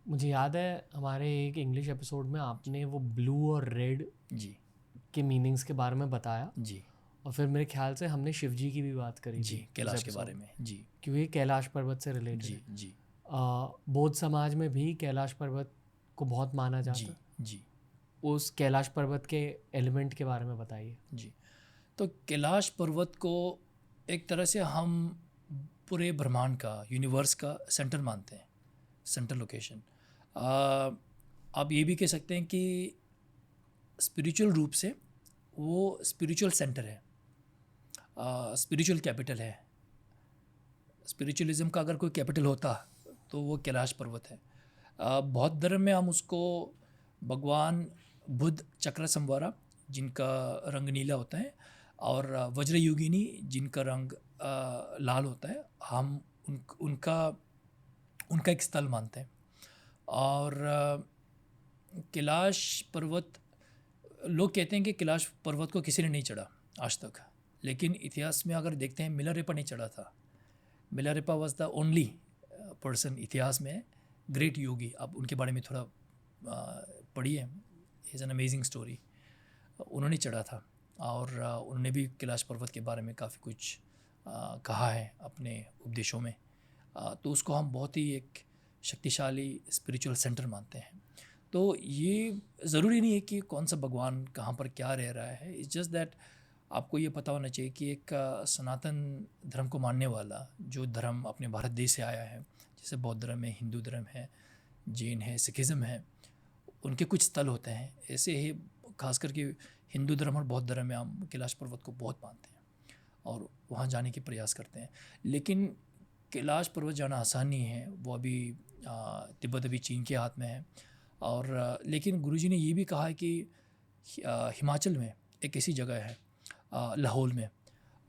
मुझे याद है हमारे एक इंग्लिश एपिसोड में आपने वो ब्लू और रेड जी के मीनिंग्स के बारे में बताया, जी और फिर मेरे ख्याल से हमने शिव जी की भी बात करी जी, थी उस कैलाश के एपिसोड बारे में, में। जी क्योंकि ये कैलाश पर्वत से रिलेटेड जी है। जी बौद्ध समाज में भी कैलाश पर्वत को बहुत माना जी जाता है। जी उस कैलाश पर्वत के एलिमेंट के बारे में बताइए। जी। तो कैलाश पर्वत को एक तरह से हम पूरे ब्रह्मांड का, यूनिवर्स का सेंटर मानते हैं, सेंटर लोकेशन। आप ये भी कह सकते हैं कि स्पिरिचुअल रूप से वो स्पिरिचुअल सेंटर है, स्पिरिचुअल कैपिटल है। स्पिरिचुअलिज्म का अगर कोई कैपिटल होता तो वो कैलाश पर्वत है। बौद्ध धर्म में हम उसको भगवान बुद्ध चक्र संवारा, जिनका रंग नीला होता है, और वज्र योगिनी, जिनका रंग लाल होता है, हम उनका उनका एक स्थल मानते हैं। और कैलाश पर्वत, लोग कहते हैं कि कैलाश पर्वत को किसी ने नहीं चढ़ा आज तक, लेकिन इतिहास में अगर देखते हैं मिलारेपा ने चढ़ा था। Milarepa was the only person इतिहास में, ग्रेट योगी। आप उनके बारे में थोड़ा पढ़िए, इज़ एन अमेजिंग स्टोरी। उन्होंने चढ़ा था, और उन्होंने भी कैलाश पर्वत के बारे में काफ़ी कुछ कहा है अपने उपदेशों में। तो उसको हम बहुत ही एक शक्तिशाली स्पिरिचुअल सेंटर मानते हैं। तो ये ज़रूरी नहीं है कि कौन सा भगवान कहाँ पर क्या रह रहा है, इट्स जस्ट दैट आपको ये पता होना चाहिए कि एक सनातन धर्म को मानने वाला जो धर्म अपने भारत देश से आया है, जैसे बौद्ध धर्म है, हिंदू धर्म है, जैन है, सिखिज़्म है, उनके कुछ स्थल होते हैं ऐसे ही। खास करके हिंदू धर्म और बौद्ध धर्म में हम कैलाश पर्वत को बहुत मानते हैं और वहाँ जाने की प्रयास करते हैं। लेकिन कैलाश पर्वत जाना आसान नहीं है, वो अभी तिब्बत अभी चीन के हाथ में है। और लेकिन गुरुजी ने ये भी कहा है कि हिमाचल में एक ऐसी जगह है, लाहौल में,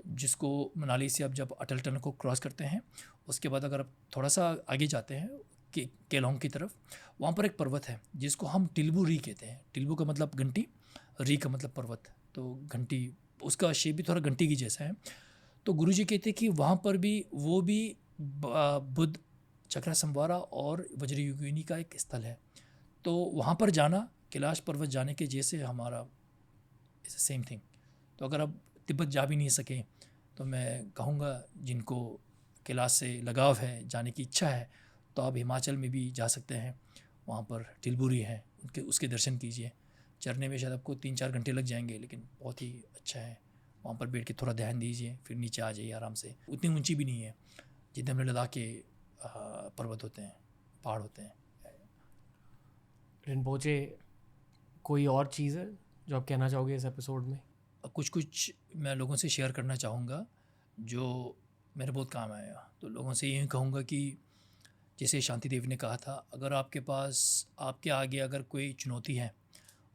जिसको मनाली से आप जब अटल टनल को क्रॉस करते हैं, उसके बाद अगर आप थोड़ा सा आगे जाते हैं केलोंग की तरफ, वहाँ पर एक पर्वत है जिसको हम टिल्बू री कहते हैं। टिल्बू का मतलब घंटी, री का मतलब पर्वत, तो घंटी उसका शेप भी थोड़ा घंटी की जैसा है। तो गुरुजी कहते हैं कि वहाँ पर भी वो भी बुद्ध चक्र संवारा और वज्रयुगिनी का एक स्थल है। तो वहाँ पर जाना कैलाश पर्वत जाने के जैसे हमारा इज़ सेम थिंग। तो अगर आप तिब्बत जा भी नहीं सकें तो मैं कहूँगा जिनको कैलाश से लगाव है, जाने की इच्छा है, तो आप हिमाचल में भी जा सकते हैं। वहाँ पर टिलबुरी है, उनके उसके दर्शन कीजिए। चढ़ने में शायद आपको 3-4 घंटे लग जाएंगे, लेकिन बहुत ही अच्छा है। वहाँ पर बैठ के थोड़ा ध्यान दीजिए, फिर नीचे आ जाइए आराम से। उतनी ऊंची भी नहीं है जितने हमने लद्दाख के पर्वत होते हैं, पहाड़ होते हैं। रिनपोचे, कोई और चीज़ है जो आप कहना चाहोगे इस एपिसोड में? कुछ कुछ मैं लोगों से शेयर करना चाहूँगा जो मेरे बहुत काम आया। तो लोगों से यही कहूँगा कि जैसे शांति देवी ने कहा था, अगर आपके पास, आपके आगे अगर कोई चुनौती है,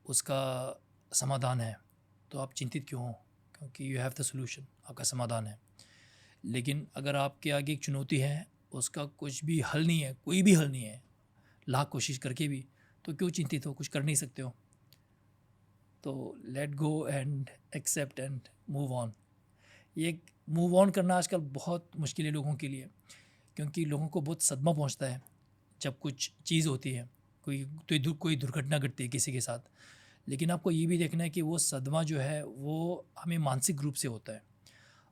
उसका समाधान है, तो आप चिंतित क्यों हो, क्योंकि यू हैव द सोल्यूशन, आपका समाधान है। लेकिन अगर आपके आगे एक चुनौती है, उसका कुछ भी हल नहीं है, कोई भी हल नहीं है, लाख कोशिश करके भी, तो क्यों चिंतित हो, कुछ कर नहीं सकते हो। तो let go and accept and move on. ये मूव ऑन करना आजकल बहुत मुश्किल है लोगों के लिए, क्योंकि लोगों को बहुत सदमा पहुंचता है जब कुछ चीज़ होती है, कोई दुर्घटना घटती है किसी के साथ। लेकिन आपको ये भी देखना है कि वो सदमा जो है वो हमें मानसिक रूप से होता है,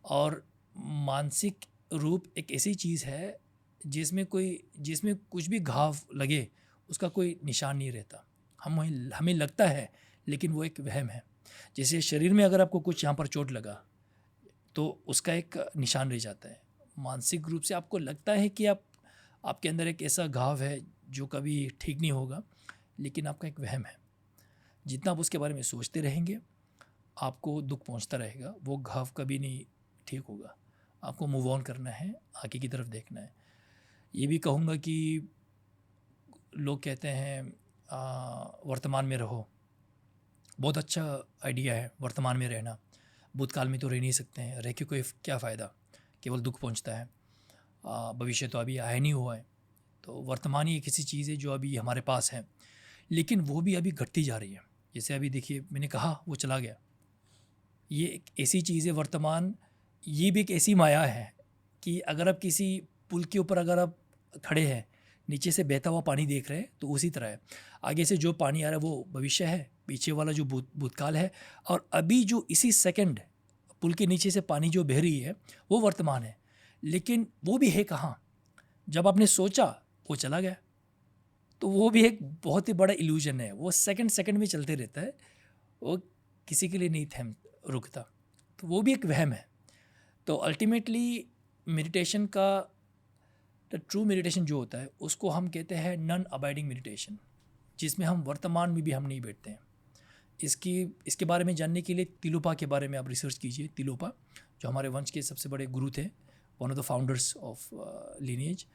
और मानसिक रूप एक ऐसी चीज़ है जिसमें कुछ भी घाव लगे उसका कोई निशान नहीं रहता। हमें लगता है, लेकिन वो एक वहम है। जैसे शरीर में अगर आपको कुछ यहाँ पर चोट लगा तो उसका एक निशान रह जाता है। मानसिक रूप से आपको लगता है कि आपके अंदर एक ऐसा घाव है जो कभी ठीक नहीं होगा, लेकिन आपका एक वहम है। जितना आप उसके बारे में सोचते रहेंगे, आपको दुख पहुंचता रहेगा, वो घाव कभी नहीं ठीक होगा। आपको मूव ऑन करना है, आगे की तरफ देखना है। ये भी कहूँगा कि लोग कहते हैं वर्तमान में रहो, बहुत अच्छा आइडिया है वर्तमान में रहना। भूतकाल में तो रह नहीं सकते हैं, रह के कोई क्या फ़ायदा, केवल दुख पहुंचता है। भविष्य तो अभी आया नहीं हुआ है। तो वर्तमान ही एक ऐसी चीज़ है जो अभी हमारे पास है, लेकिन वो भी अभी घटती जा रही है। जैसे अभी देखिए, मैंने कहा वो चला गया, ये एक ऐसी चीज़ है वर्तमान। ये भी एक ऐसी माया है कि अगर आप किसी पुल के ऊपर अगर आप खड़े हैं, नीचे से बहता हुआ पानी देख रहे हैं तो उसी तरह है। आगे से जो पानी आ रहा है वो भविष्य है, पीछे वाला जो भूतकाल है, और अभी जो इसी सेकंड पुल के नीचे से पानी जो बह रही है वो वर्तमान है। लेकिन वो भी है कहाँ? जब आपने सोचा वो चला गया। तो वो भी एक बहुत ही बड़ा इल्यूजन है, वो सेकंड में चलते रहता है, वो किसी के लिए नहीं थम रुकता। तो वो भी एक वहम है। तो अल्टीमेटली मेडिटेशन का ट्रू मेडिटेशन जो होता है उसको हम कहते हैं नॉन अबाइडिंग मेडिटेशन, जिसमें हम वर्तमान में भी हम नहीं बैठते हैं। इसके बारे में जानने के लिए तिलोपा के बारे में आप रिसर्च कीजिए। तिलोपा जो हमारे वंश के सबसे बड़े गुरु थे, one of the founders of lineage,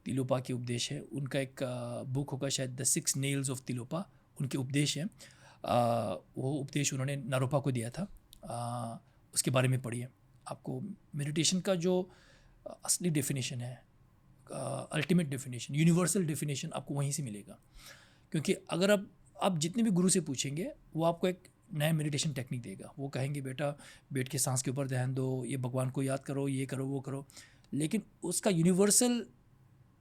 Tilopa के उपदेश है। उनका एक बुक होगा शायद द 6 नेल्स ऑफ तिलोपा, उनके उपदेश हैं। वो उपदेश उन्होंने नारोपा को दिया था। उसके बारे में पढ़िए। आपको मेडिटेशन का जो असली डेफिनेशन है, अल्टीमेट डेफिनेशन, यूनिवर्सल डेफिनेशन आपको वहीं से मिलेगा। क्योंकि अगर आप जितने भी गुरु से पूछेंगे वो आपको एक नया मेडिटेशन टेक्निक देगा। वो कहेंगे बेटा बैठ के सांस के ऊपर ध्यान दो, ये भगवान को याद करो, ये करो, वो करो, लेकिन उसका यूनिवर्सल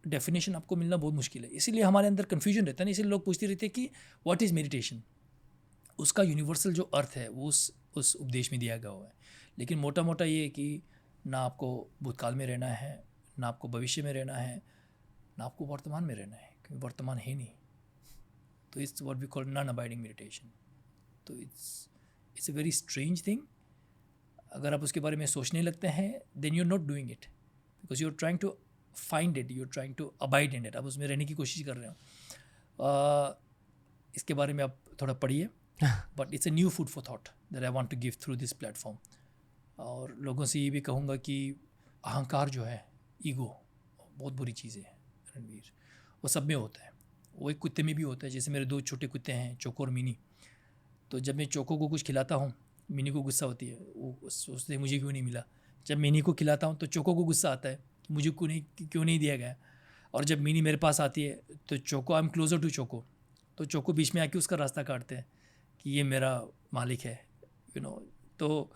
डेफिनेशन आपको मिलना बहुत मुश्किल है। इसीलिए हमारे अंदर कन्फ्यूजन रहता है ना, इसीलिए लोग पूछते रहते हैं कि व्हाट इज़ मेडिटेशन। उसका यूनिवर्सल जो अर्थ है वो उस उपदेश में दिया गया हुआ है। लेकिन मोटा मोटा ये है कि ना आपको भूतकाल में रहना है, ना आपको भविष्य में रहना है, ना आपको वर्तमान में रहना है, क्योंकि वर्तमान है नहीं। तो it's what we call non abiding meditation. तो it's a very strange thing. अगर आप उसके बारे में सोचने लगते हैं then you are not doing it, because you are trying to find it, you are trying to abide in it. आप उसमें रहने की कोशिश कर रहे हो। इसके बारे में आप थोड़ा पढ़िए, but it's a new food for thought that I want to give through this platform. और लोगों से ये भी कहूँगा कि अहंकार जो है, ईगो, बहुत बुरी चीज़ है रणवीर। वो सब में होता है, वो एक कुत्ते में भी होता है। जैसे मेरे 2 छोटे कुत्ते हैं, चोको और मिनी। तो जब मैं चोको को कुछ खिलाता हूँ, मिनी को गुस्सा होती है, वो सोचते हैं मुझे क्यों नहीं मिला। जब मिनी को खिलाता हूँ तो चोको को गुस्सा आता है, मुझे क्यों नहीं दिया गया। और जब मिनी मेरे पास आती है तो Choco, I am closer to Choco, तो चोको बीच में आके उसका रास्ता काटते हैं कि ये मेरा मालिक है, यू नो। तो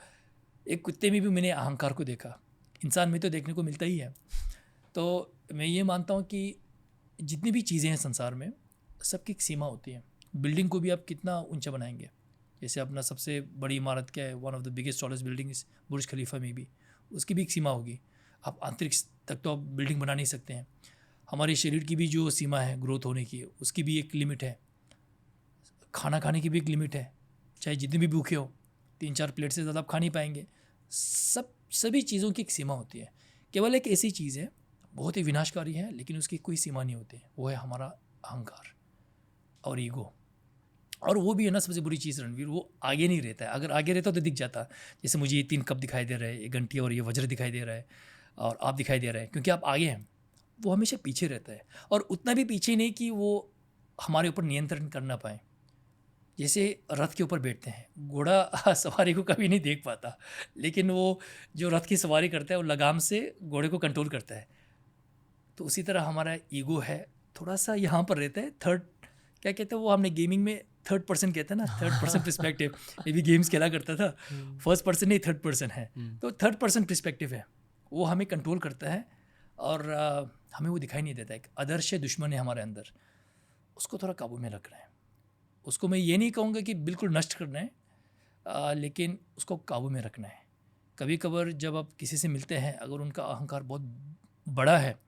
एक कुत्ते में भी मैंने अहंकार को देखा, इंसान में तो देखने को मिलता ही है। तो मैं ये मानता हूँ कि जितनी भी चीज़ें हैं संसार में, सबकी एक सीमा होती है। बिल्डिंग को भी आप कितना ऊंचा बनाएंगे, जैसे अपना सबसे बड़ी इमारत क्या है, one of the biggest tallest building इस बुर्ज खलीफा में भी, उसकी भी एक सीमा होगी। आप अंतरिक्ष तक तो आप बिल्डिंग बना नहीं सकते हैं। हमारे शरीर की भी जो सीमा है ग्रोथ होने की, उसकी भी एक लिमिट है। खाना खाने की भी एक लिमिट है, चाहे जितने भी भूखे हो, 3-4 प्लेट से ज़्यादा आप खा नहीं पाएंगे। सभी चीज़ों की एक सीमा होती है। केवल एक ऐसी चीज़ है बहुत ही विनाशकारी है, लेकिन उसकी कोई सीमा नहीं होती, वो है हमारा अहंकार और ईगो। और वो भी है ना सबसे बुरी चीज़ रणवीर, वो आगे नहीं रहता है। अगर आगे रहता तो दिख जाता। जैसे मुझे ये 3 कप दिखाई दे रहे हैं, ये घंटी और ये वज्र दिखाई दे रहा है, और आप दिखाई दे रहे हैं क्योंकि आप आगे हैं। वो हमेशा पीछे रहता है, और उतना भी पीछे नहीं कि वो हमारे ऊपर नियंत्रण कर ना पाए। जैसे रथ के ऊपर बैठते हैं, घोड़ा सवारी को कभी नहीं देख पाता, लेकिन वो जो रथ की सवारी करता है वो लगाम से घोड़े को कंट्रोल करता है। तो उसी तरह हमारा ईगो है, थोड़ा सा यहाँ पर रहता है। थर्ड क्या कहते हैं वो, हमने गेमिंग में थर्ड पर्सन कहते हैं ना, थर्ड पर्सन पर्सपेक्टिव। ये भी गेम्स खेला करता था, फर्स्ट पर्सन नहीं थर्ड पर्सन है। तो थर्ड पर्सन पर्सपेक्टिव है, वो हमें कंट्रोल करता है और हमें वो दिखाई नहीं देता। एक आदर्श दुश्मन है हमारे अंदर, उसको थोड़ा काबू में रखना है। उसको मैं ये नहीं कहूँगा कि बिल्कुल नष्ट करना है, लेकिन उसको काबू में रखना है। कभी कभार जब आप किसी से मिलते हैं, अगर उनका अहंकार बहुत बड़ा है,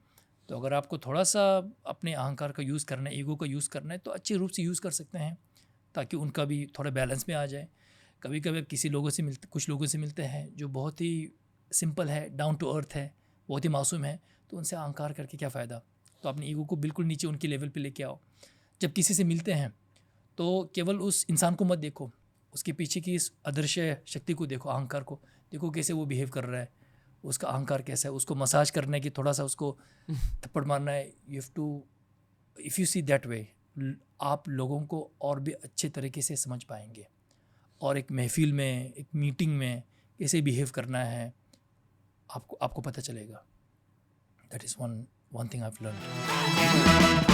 तो अगर आपको थोड़ा सा अपने अहंकार का यूज़ करना है, ईगो का यूज़ करना है, तो अच्छे रूप से यूज़ कर सकते हैं ताकि उनका भी थोड़ा बैलेंस में आ जाए। कभी कभी आप कुछ लोगों से मिलते हैं जो बहुत ही सिंपल है, डाउन टू अर्थ है, बहुत ही मासूम है, तो उनसे अहंकार करके क्या फ़ायदा। तो अपने ईगो को बिल्कुल नीचे उनके लेवल पे लेके आओ। जब किसी से मिलते हैं तो केवल उस इंसान को मत देखो, उसके पीछे की इस अदृश्य शक्ति को देखो, अहंकार को देखो, कैसे वो बिहेव कर रहा है, उसका अहंकार कैसा है। उसको मसाज करना है कि थोड़ा सा उसको थप्पड़ मारना है। You have to, if you see that way, आप लोगों को और भी अच्छे तरीके से समझ पाएंगे, और एक महफिल में, एक मीटिंग में कैसे बिहेव करना है आपको पता चलेगा। That is one thing I have learned.